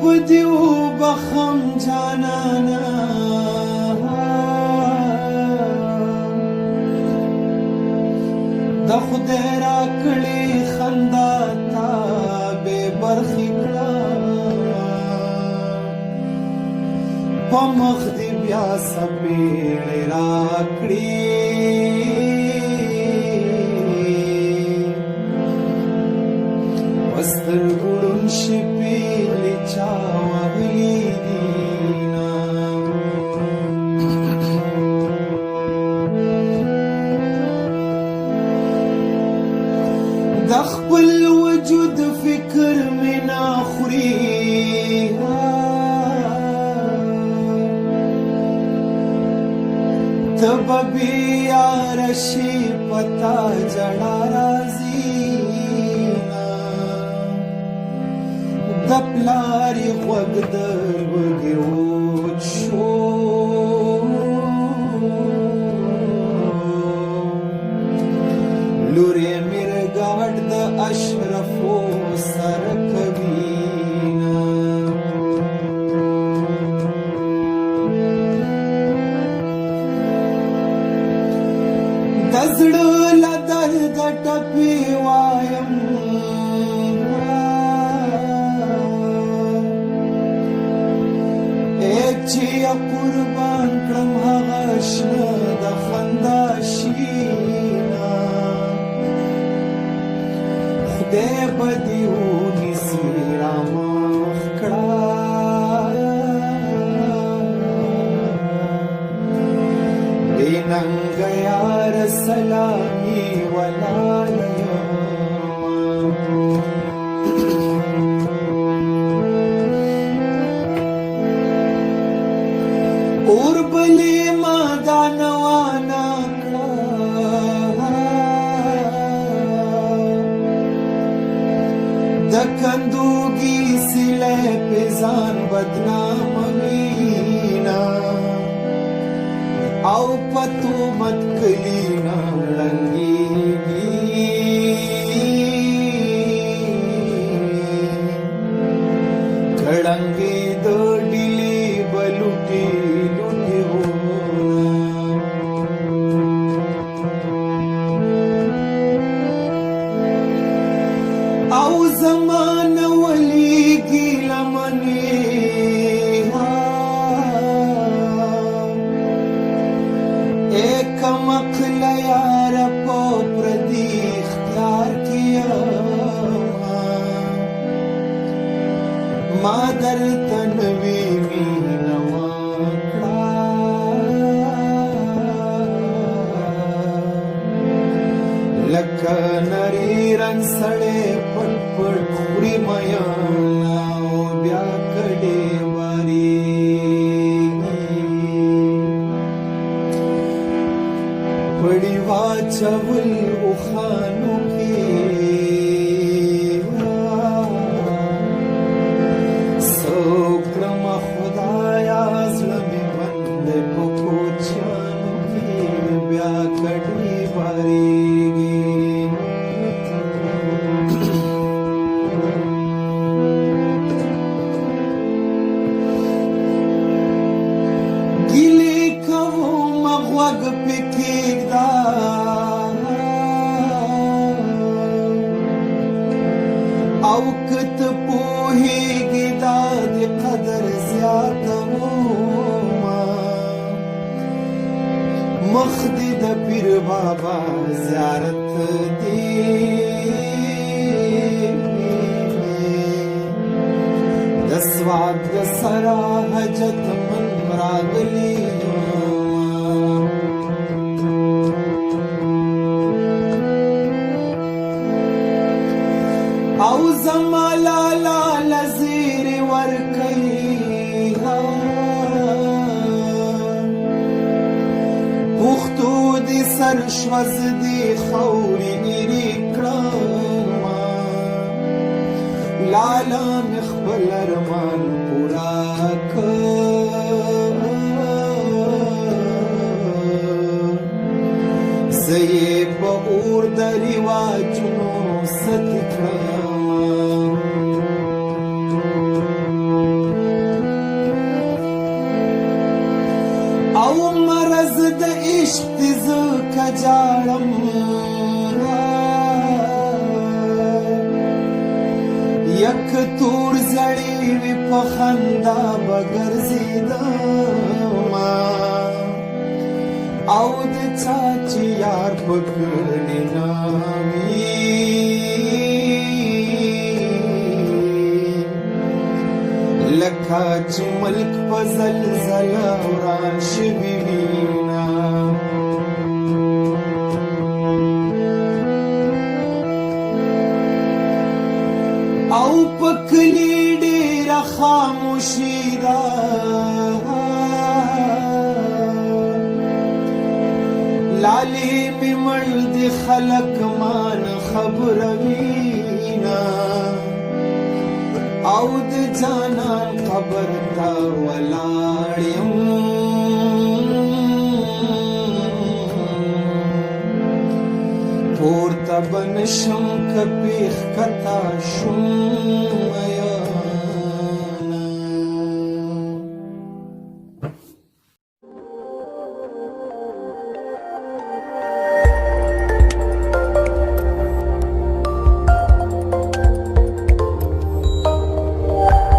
بدیو بخم جانانا د خدای راکړې خندا تا بې برخې کړه په مخ دې بیا څپېړې راکړې په سترګو ړوند شي پیغلې چا وهلي دینه د خپل وجود فکر مې نه خوري ته به بېیاره شي په تا ژړا راځي د پلار یې غوږ د لوږې وچ شو لور یې مېرګاډ د اشرفو سره کوینه د زړه له درده ټپې وایم چې قربان کړم هغه شنه د خندا شینه خدای به دې ونیسي رامخ کړه بې ننګه یار سلامي ولاړه اور بلی ما دانوانا د کندوگی سلے پیزان بدنام وینا او پتو مت کلینا لنگیگی کڑنگی دو ڈیلی بلوٹی او زمان ولیگی لمنی ایک مقل یار پو پردی اختیار کیا ما در تنوی مینوا لکه نریرن سړی پټ پټ خوري میانا او بیا کډې واریږي پړي واچول اوښانو کې څه وکړمه خدایه زړه مې بند دی په کوچیانو کې بیا کډې واریږي غوږ پې کېږده او که ته پوهېږې دا د قدر زیاتومه مخ دې د پیر بابا زیارت دی د سواد د سره حجت من راغلی او زما لالا لزیر ورکی پختو دی سرشوز دی خوری ایری کرم لالا مخبل ارمان پورا کر زی با اور دری واجنو ست کرم یک تور زړی وي په خندا به ګرځېدمه او د چا چې یار په کړې نه وي لکه چې ملک په زلزله وران شوي وینا او په کلي ډېره خاموشي ده لالې مې مړ د خلک مان خبروينه او د جانان قبر ته ولاړ یم پورته به نشم که پیښ کته شم